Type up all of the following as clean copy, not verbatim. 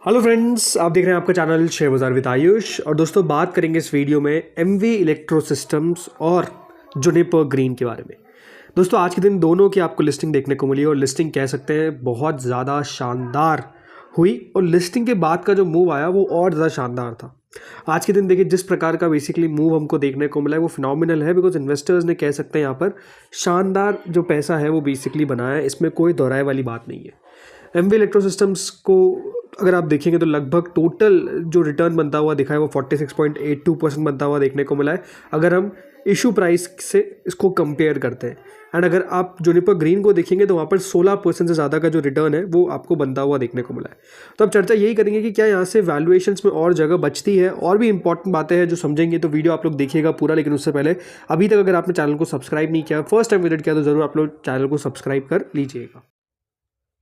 Hello friends, आप देख रहे हैं आपका चैनल शेयर बाजार विद आयुष। और दोस्तों, बात करेंगे इस वीडियो में एमवी इलेक्ट्रो सिस्टम्स और जुनिपर ग्रीन के बारे में। दोस्तों, आज के दिन दोनों की आपको लिस्टिंग देखने को मिली और लिस्टिंग कह सकते हैं बहुत ज़्यादा शानदार हुई। और लिस्टिंग के बाद का जो मूव आया वो और ज़्यादा शानदार था। आज के दिन देखिए, जिस प्रकार का बेसिकली मूव हमको देखने को मिला है वो फिनोमिनल है, बिकॉज इन्वेस्टर्स ने कह सकते हैं यहाँ पर शानदार जो पैसा है वो बेसिकली बनाया है। इसमें कोई दोहराए वाली बात नहीं है। एमवी इलेक्ट्रो सिस्टम्स को अगर आप देखेंगे तो लगभग टोटल जो रिटर्न बनता हुआ दिखा है वो 46.82% बनता हुआ देखने को मिला है, अगर हम इशू प्राइस से इसको कंपेयर करते हैं। एंड अगर आप जुनिपर ग्रीन को देखेंगे तो वहाँ पर 16% से ज़्यादा का जो रिटर्न है वो आपको बनता हुआ देखने को मिला है। तो अब चर्चा यही करेंगे कि क्या यहाँ से वैल्यूएशंस में और जगह बचती है, और भी इंपॉर्टेंट बातें हैं जो समझेंगे। तो वीडियो आप लोग देखिएगा पूरा, लेकिन उससे पहले अभी तक अगर आपने चैनल को सब्सक्राइब नहीं किया, फर्स्ट टाइम विजिट किया, तो ज़रूर आप लोग चैनल को सब्सक्राइब कर लीजिएगा।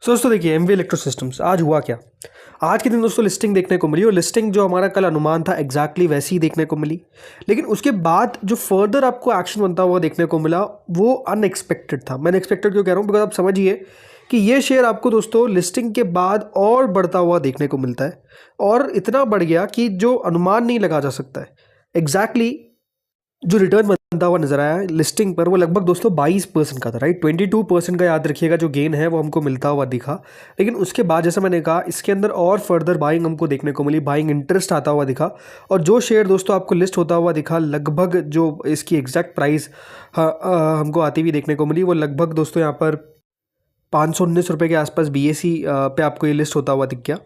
दोस्तों देखिए, एमवी इलेक्ट्रो सिस्टम्स आज हुआ क्या। आज के दिन दोस्तों लिस्टिंग देखने को मिली, और लिस्टिंग जो हमारा कल अनुमान था एग्जैक्टली वैसी ही देखने को मिली। लेकिन उसके बाद जो फर्दर आपको एक्शन बनता हुआ देखने को मिला वो अनएक्सपेक्टेड था। मैं अनएक्सपेक्टेड क्यों कह रहा हूँ, बिकॉज आप समझिए कि ये शेयर आपको दोस्तों लिस्टिंग के बाद और बढ़ता हुआ देखने को मिलता है, और इतना बढ़ गया कि जो अनुमान नहीं लगा जा सकता है। एग्जैक्टली जो रिटर्न बनता हुआ नजर आया लिस्टिंग पर वो लगभग दोस्तों 22% का था, राइट। 22% का याद रखिएगा जो गेन है वो हमको मिलता हुआ दिखा। लेकिन उसके बाद जैसा मैंने कहा, इसके अंदर और फर्दर बाइंग हमको देखने को मिली, बाइंग इंटरेस्ट आता हुआ दिखा। और जो शेयर दोस्तों आपको लिस्ट होता हुआ दिखा, लगभग जो इसकी एग्जैक्ट प्राइस हमको आती हुई देखने को मिली, वो लगभग दोस्तों यहाँ पर 519 रुपये के आसपास BSE पे आपको ये लिस्ट होता हुआ दिख गया।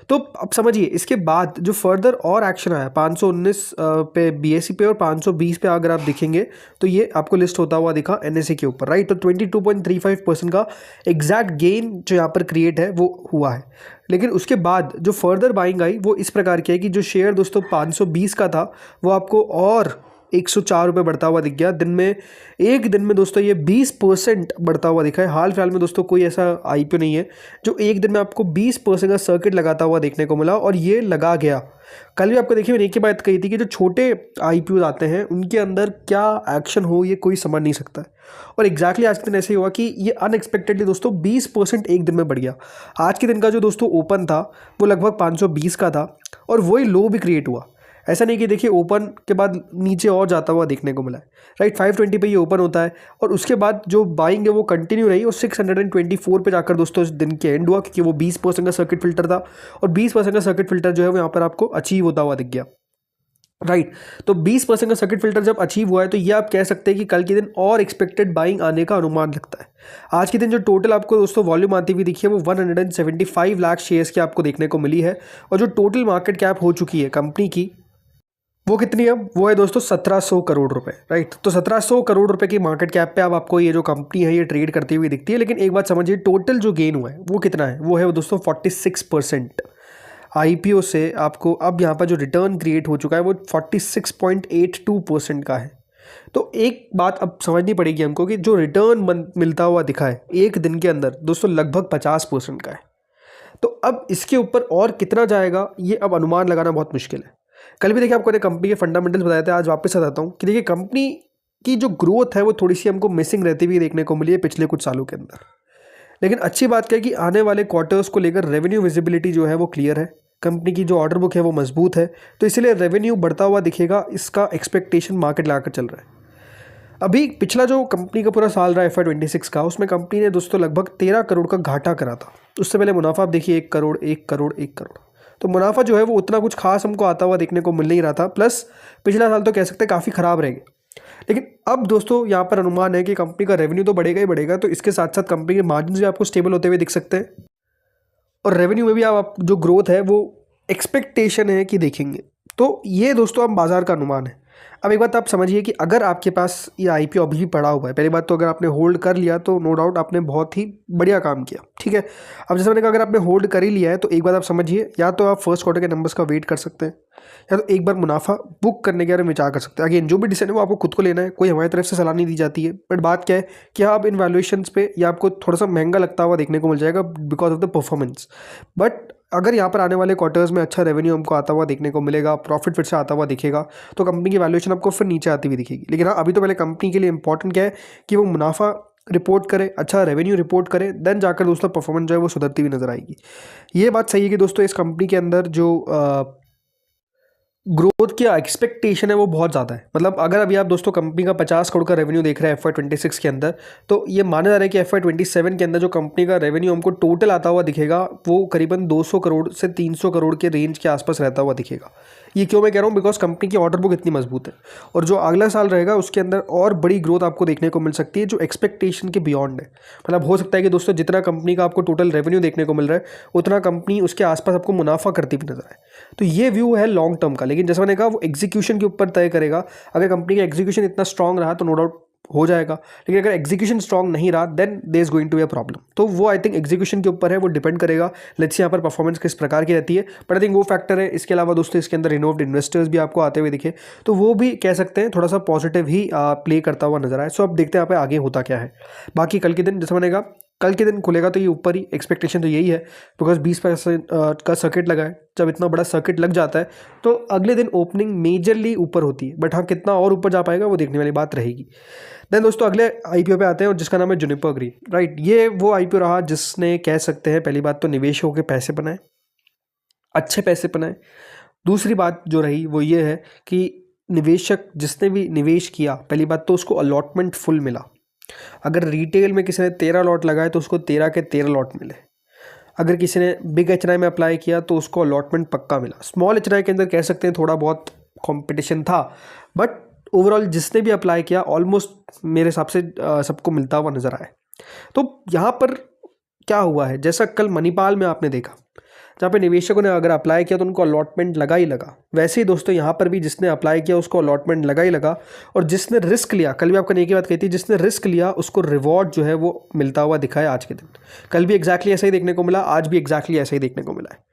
तो अब समझिए, इसके बाद जो फर्दर और एक्शन आया 519 पे BSE पे और 520 पे अगर आप दिखेंगे तो ये आपको लिस्ट होता हुआ दिखा NSE के ऊपर, राइट। तो 22.35% का एग्जैक्ट गेन जो यहाँ पर क्रिएट है वो हुआ है। लेकिन उसके बाद जो फर्दर बाइंग आई वो इस प्रकार की है कि जो शेयर दोस्तों 520 का था वो आपको और 104 रुपये बढ़ता हुआ दिख गया। एक दिन में दोस्तों ये 20% बढ़ता हुआ दिखा है। हाल फिलहाल में दोस्तों कोई ऐसा IPO नहीं है जो एक दिन में आपको 20% का सर्किट लगाता हुआ देखने को मिला, और ये लगा गया। कल भी आपको देखिए मैंने एक ही बात कही थी कि जो छोटे IPO आते हैं उनके अंदर क्या एक्शन हो ये कोई समझ नहीं सकता है। और एग्जैक्टली आज के दिन ऐसे ही हुआ कि ये अनएक्सपेक्टेडली दोस्तों 20% एक दिन में बढ़ गया। आज के दिन का जो दोस्तों ओपन था वो लगभग 520 का था, और वही लो भी क्रिएट हुआ। ऐसा नहीं कि देखिए ओपन के बाद नीचे और जाता हुआ देखने को मिला है, राइट। 520 पे ये ओपन होता है, और उसके बाद जो बाइंग है वो कंटिन्यू रही, और 624 पे जाकर दोस्तों इस दिन के एंड हुआ, क्योंकि वो 20% का सर्किट फिल्टर था, और 20% का सर्किट फिल्टर जो है वो यहाँ पर आपको अचीव होता हुआ दिख गया, राइट। तो 20% का सर्किट फिल्टर जब अचीव हुआ है तो ये आप कह सकते हैं कि कल के दिन और एक्सपेक्टेड बाइंग आने का अनुमान लगता है। आज के दिन जो टोटल आपको दोस्तों वॉल्यूम आती हुई दिखी है वो 175 लाख शेयर्स की आपको देखने को मिली है, और जो टोटल मार्केट कैप हो चुकी है कंपनी की वो कितनी है, वो है दोस्तों 1700 करोड़ रुपए, राइट। तो 1700 करोड़ रुपए की मार्केट कैप पे अब आपको ये जो कंपनी है ये ट्रेड करती हुई दिखती है। लेकिन एक बात समझिए, टोटल जो गेन हुआ है वो कितना है, वो है दोस्तों 46%। IPO से आपको अब यहाँ पर जो रिटर्न क्रिएट हो चुका है वो 46.82% का है। तो एक बात अब समझनी पड़ेगी हमको कि जो रिटर्न मिलता हुआ दिखा है एक दिन के अंदर दोस्तों लगभग 50% का है। तो अब इसके ऊपर और कितना जाएगा ये अब अनुमान लगाना बहुत मुश्किल है। कल भी देखिए आपको ने कंपनी के फंडामेंटल्स बताए थे, आज वापस आ जाता हूँ कि देखिए कंपनी की जो ग्रोथ है वो थोड़ी सी हमको मिसिंग रहती हुई देखने को मिली है पिछले कुछ सालों के अंदर। लेकिन अच्छी बात क्या है कि आने वाले क्वार्टर्स को लेकर रेवेन्यू विजिबिलिटी जो है वो क्लियर है, कंपनी की जो ऑर्डर बुक है वो मजबूत है, तो इसीलिए रेवेन्यू बढ़ता हुआ दिखेगा, इसका एक्सपेक्टेशन मार्केट लाकर चल रहा है। अभी पिछला जो कंपनी का पूरा साल रहा है FY26 का, उसमें कंपनी ने दोस्तों लगभग 13 करोड़ का घाटा करा था। उससे पहले मुनाफा आप देखिए 1 करोड़ 1 करोड़ 1 करोड़। तो मुनाफा जो है वो उतना कुछ खास हमको आता हुआ देखने को मिल नहीं रहा था, प्लस पिछला साल तो कह सकते हैं काफ़ी ख़राब रह गया। लेकिन अब दोस्तों यहाँ पर अनुमान है कि कंपनी का रेवेन्यू तो बढ़ेगा ही बढ़ेगा, तो इसके साथ साथ कंपनी के मार्जिन भी आपको स्टेबल होते हुए दिख सकते हैं, और रेवेन्यू में भी आप जो ग्रोथ है वो एक्सपेक्टेशन है कि देखेंगे। तो ये दोस्तों अब बाजार का अनुमान है। अब एक बात आप समझिए कि अगर आपके पास ये IPO अभी भी पड़ा हुआ है, पहली बात तो अगर आपने होल्ड कर लिया तो नो डाउट आपने बहुत ही बढ़िया काम किया, ठीक है। अब जैसे मैंने कहा, अगर आपने होल्ड कर ही लिया है तो एक बात आप समझिए, या तो आप फर्स्ट क्वार्टर के नंबर्स का वेट कर सकते हैं, या तो एक बार मुनाफा बुक करने के बारे में विचार कर सकते हैं। अगेन जो भी डिसीजन है वो आपको खुद को लेना है, कोई हमारी तरफ से सलाह नहीं दी जाती है। बट बात क्या है कि आप इन वैल्यूएशंस पे या आपको थोड़ा सा महंगा लगता हुआ देखने को मिल जाएगा because of the performance. But अगर यहाँ पर आने वाले क्वार्टर्स में अच्छा रेवेन्यू हमको आता हुआ देखने को मिलेगा, प्रॉफिट फिर से आता हुआ दिखेगा, तो कंपनी की वैल्यूएशन आपको फिर नीचे आती हुई दिखेगी। लेकिन हाँ, अभी तो पहले कंपनी के लिए इंपॉर्टेंट क्या है कि वो मुनाफा रिपोर्ट करे, अच्छा रेवेन्यू रिपोर्ट करे, देन जाकर दोस्तों परफॉर्मेंस जो है वो सुधरती हुई नजर आएगी। ये बात सही है कि दोस्तों इस कंपनी के अंदर जो ग्रोथ की एक्सपेक्टेशन है वो बहुत ज़्यादा है। मतलब अगर अभी आप दोस्तों कंपनी का 50 करोड़ का रेवेन्यू देख रहे हैं FY26 के अंदर, तो ये माना जा रहा है कि FY27 के अंदर जो कंपनी का रेवेन्यू हमको टोटल आता हुआ दिखेगा वो करीबन 200 करोड़ से 300 करोड़ के रेंज के आसपास रहता हुआ दिखेगा। ये क्यों मैं कह रहा हूँ, बिकॉज कंपनी की ऑर्डर बुक इतनी मजबूत है और जो अगला साल रहेगा उसके अंदर और बड़ी ग्रोथ आपको देखने को मिल सकती है जो एक्सपेक्टेशन के बियॉन्ड है। मतलब हो सकता है कि दोस्तों जितना कंपनी का आपको टोटल रेवेन्यू देखने को मिल रहा है उतना कंपनी उसके आसपास आपको मुनाफा करती भी नजर आए। तो ये व्यू है लॉन्ग टर्म का, लेकिन जैसा मैंने कहा वो एग्जीक्यूशन के ऊपर तय करेगा। अगर कंपनी का एग्जीक्यूशन इतना स्ट्रांग रहा तो नो डाउट हो जाएगा, लेकिन अगर एग्जीक्यूशन स्ट्रांग नहीं रहा then there is going to be a problem. तो वो आई थिंक एग्जीक्यूशन के ऊपर है, वो डिपेंड करेगा। लेट्स सी यहाँ पर परफॉर्मेंस किस प्रकार की रहती है, बट आई थिंक वो फैक्टर है। इसके अलावा दोस्तों इसके अंदर रिनोव्ड इन्वेस्टर्स भी आपको आते हुए दिखे, तो वो भी कह सकते हैं थोड़ा सा पॉजिटिव ही प्ले करता हुआ नजर आए। सो अब देखते हैं यहाँ पे आगे होता क्या है। बाकी कल के दिन जैसा मैंने कहा कल के दिन खुलेगा तो ये ऊपर ही, एक्सपेक्टेशन तो यही है बिकॉज 20% का सर्किट लगा है। जब इतना बड़ा सर्किट लग जाता है तो अगले दिन ओपनिंग मेजरली ऊपर होती है, बट हाँ कितना और ऊपर जा पाएगा वो देखने वाली बात रहेगी। देन दोस्तों अगले आईपीओ पे आते हैं और जिसका नाम है जुनिपर ग्रीन, राइट। ये वो आईपीओ रहा जिसने कह सकते हैं पहली बात तो निवेशकों के पैसे बनाए, अच्छे पैसे बनाए। दूसरी बात जो रही वो ये है कि निवेशक जिसने भी निवेश किया पहली बात तो उसको अलॉटमेंट फुल मिला। अगर रिटेल में किसी ने 13 लॉट लगाए तो उसको 13 के 13 लॉट मिले। अगर किसी ने बिग एचएनआई में अप्लाई किया तो उसको अलॉटमेंट पक्का मिला। स्मॉल एचएनआई के अंदर कह सकते हैं थोड़ा बहुत कंपटीशन था, बट ओवरऑल जिसने भी अप्लाई किया ऑलमोस्ट मेरे हिसाब से सबको मिलता हुआ नजर आया। तो यहाँ पर क्या हुआ है, जैसा कल मणिपाल में आपने देखा जहाँ पे निवेशकों ने अगर अप्लाई किया तो उनको अलॉटमेंट लगा ही लगा, वैसे ही दोस्तों यहाँ पर भी जिसने अप्लाई किया उसको अलॉटमेंट लगा ही लगा। और जिसने रिस्क लिया, कल भी आपको एक ही बात कही थी, जिसने रिस्क लिया उसको रिवॉर्ड जो है वो मिलता हुआ दिखा है आज के दिन। कल भी एग्जैक्टली ऐसा ही देखने को मिला, आज भी एग्जैक्टली ऐसा ही देखने को मिला है।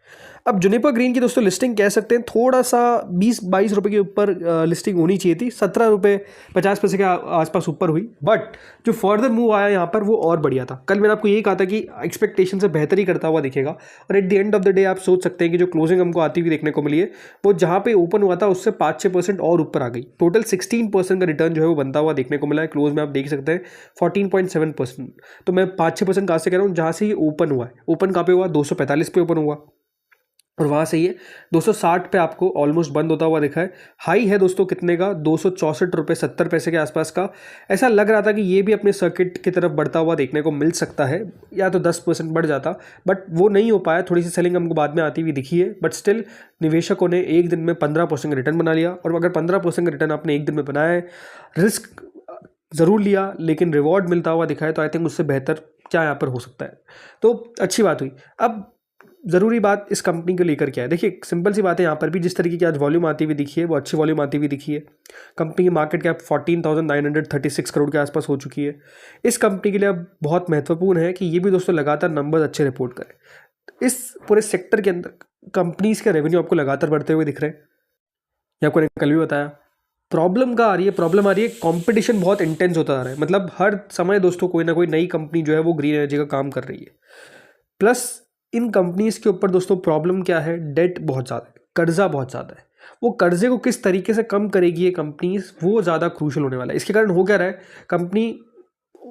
अब जुनिपर ग्रीन की दोस्तों लिस्टिंग कह सकते हैं थोड़ा सा 20-22 रुपये के ऊपर लिस्टिंग होनी चाहिए थी। 17 रुपये 50 पैसे के आसपास ऊपर हुई, बट जो फर्दर मूव आया यहाँ पर वो और बढ़िया था। कल मैंने आपको यही कहा था कि एक्सपेक्टेशन से बेहतर ही करता हुआ दिखेगा, और at the end of the day आप सोच सकते हैं कि जो क्लोजिंग हमको आती हुई देखने को मिली है वो जहाँ पे ओपन हुआ था उससे 5-6% और ऊपर आ गई। टोटल 16% का रिटर्न जो है वो बनता हुआ देखने को मिला है। क्लोज में आप देख सकते हैं 14.7%। तो मैं 5-6% कहाँ से कह रहा हूँ, जहाँ से ये ओपन हुआ है। ओपन कहाँ पे हुआ, 245 पे ओपन हुआ और वहाँ से ये 260 पे आपको ऑलमोस्ट बंद होता हुआ दिखा है। हाई है दोस्तों कितने का, 264 रुपये 70 पैसे के आसपास का। ऐसा लग रहा था कि ये भी अपने सर्किट की तरफ बढ़ता हुआ देखने को मिल सकता है, या तो 10% बढ़ जाता, बट वो नहीं हो पाया। थोड़ी सी सेलिंग हमको बाद में आती हुई दिखी है, बट स्टिल निवेशकों ने एक दिन में 15% का रिटर्न बना लिया। और अगर 15% का रिटर्न आपने एक दिन में बनाया है, रिस्क ज़रूर लिया लेकिन रिवॉर्ड मिलता हुआ दिखा है, तो आई थिंक उससे बेहतर क्या यहाँ पर हो सकता है। तो अच्छी बात हुई। अब ज़रूरी बात इस कंपनी को लेकर क्या है, देखिए सिंपल सी बात है, यहाँ पर भी जिस तरीके की आज वॉल्यूम आती हुई दिखी है वो अच्छी वॉल्यूम आती हुई दिखी है। कंपनी की मार्केट कैप 14,936 करोड़ के आसपास हो चुकी है। इस कंपनी के लिए अब बहुत महत्वपूर्ण है कि ये भी दोस्तों लगातार नंबर अच्छे रिपोर्ट करें। इस पूरे सेक्टर के अंदर कंपनीज का रेवेन्यू आपको लगातार बढ़ते हुए दिख रहे हैं। ये आपको कल भी बताया। प्रॉब्लम आ रही है, कंपटीशन बहुत इंटेंस होता जा रहा है। मतलब हर समय दोस्तों कोई ना कोई नई कंपनी जो है वो ग्रीन एनर्जी का काम कर रही है। प्लस इन कंपनीज के ऊपर दोस्तों प्रॉब्लम क्या है, डेट बहुत ज़्यादा है, कर्जा बहुत ज़्यादा है। वो कर्जे को किस तरीके से कम करेगी ये कंपनीज, वो ज़्यादा क्रूशल होने वाला है। इसके कारण हो क्या रहा है, कंपनी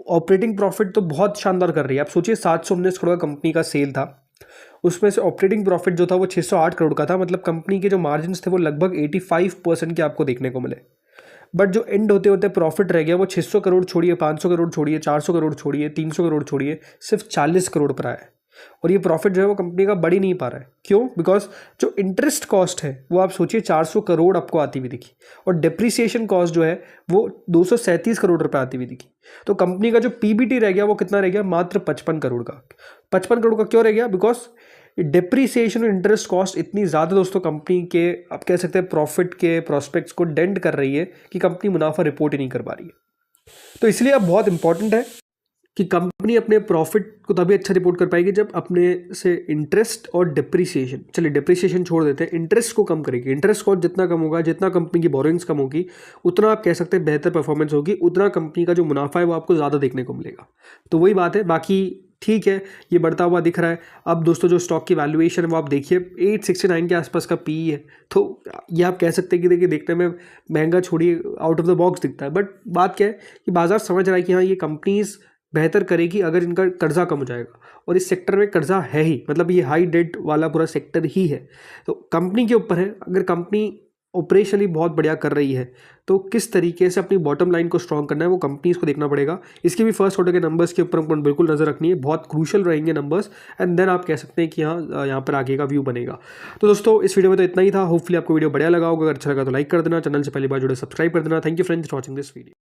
ऑपरेटिंग प्रॉफिट तो बहुत शानदार कर रही है। आप सोचिए 719 करोड़ का कंपनी का सेल था, उसमें से ऑपरेटिंग प्रॉफिट जो था वो 608 करोड़ का था। मतलब कंपनी के जो मार्जिन थे वो लगभग 85% के आपको देखने को मिले। बट जो एंड होते होते प्रॉफिट रह गया वो 600 करोड़ छोड़िए, 500 करोड़ छोड़िए, 400 करोड़ छोड़िए, 300 करोड़ छोड़िए, सिर्फ 40 करोड़ पर आया है। और ये प्रॉफिट जो है वो कंपनी का बढ़ ही नहीं पा रहा है। क्यों? बिकॉज जो इंटरेस्ट कॉस्ट है वो आप सोचिए 400 करोड़ आपको आती हुई दिखी, और डेप्रिसिएशन कॉस्ट जो है वो 237 करोड़ रुपए आती हुई दिखी। तो कंपनी का जो पीबीटी रह गया वो कितना रह गया, मात्र 55 करोड़ का। 55 करोड़ का क्यों रह गया? बिकॉज डेप्रिसिएशन और इंटरेस्ट कॉस्ट इतनी ज़्यादा दोस्तों कंपनी के आप कह सकते हैं प्रॉफिट के प्रोस्पेक्ट्स को डेंट कर रही है कि कंपनी मुनाफा रिपोर्ट ही नहीं कर पा रही है। तो इसलिए अब बहुत इंपॉर्टेंट है कि कंपनी अपने प्रॉफिट को तभी अच्छा रिपोर्ट कर पाएगी जब अपने से इंटरेस्ट और डिप्रिसिएशन, चलिए डिप्रिसिएशन छोड़ देते हैं, इंटरेस्ट को कम करेगी। इंटरेस्ट कॉस्ट जितना कम होगा, जितना कंपनी की बोरोइंग्स कम होगी, उतना आप कह सकते हैं बेहतर परफॉर्मेंस होगी, उतना कंपनी का जो मुनाफा है वो आपको ज़्यादा देखने को मिलेगा। तो वही बात है, बाकी ठीक है, ये बढ़ता हुआ दिख रहा है। अब दोस्तों जो स्टॉक की वैल्यूएशन है वो आप देखिए 869 के आसपास का पी है। तो ये आप कह सकते हैं कि देखिए देखने में महंगा छोड़िए, आउट ऑफ द बॉक्स दिखता है, बट बात क्या है कि बाजार समझ रहा है कि हाँ ये कंपनीज बेहतर करेगी अगर इनका कर्जा कम हो जाएगा। और इस सेक्टर में कर्जा है ही, मतलब ये हाई डेट वाला पूरा सेक्टर ही है। तो कंपनी के ऊपर है, अगर कंपनी ऑपरेशनली बहुत बढ़िया कर रही है तो किस तरीके से अपनी बॉटम लाइन को स्ट्रॉन्ग करना है वो कंपनीज को देखना पड़ेगा। इसके भी फर्स्ट क्वार्टर के नंबर्स के ऊपर हमको बिल्कुल नजर रखनी है, बहुत क्रूशियल रहेंगे नंबर्स, एंड देन आप कह सकते हैं कि यहाँ पर आगे का व्यू बनेगा। तो दोस्तों इस वीडियो में तो इतना ही था। होपफुली आपको वीडियो बढ़िया लगा होगा। अगर अच्छा लगा तो लाइक कर देना, चैनल से पहली बार जुड़े सब्सक्राइब कर देना। Thank you friends for watching this video.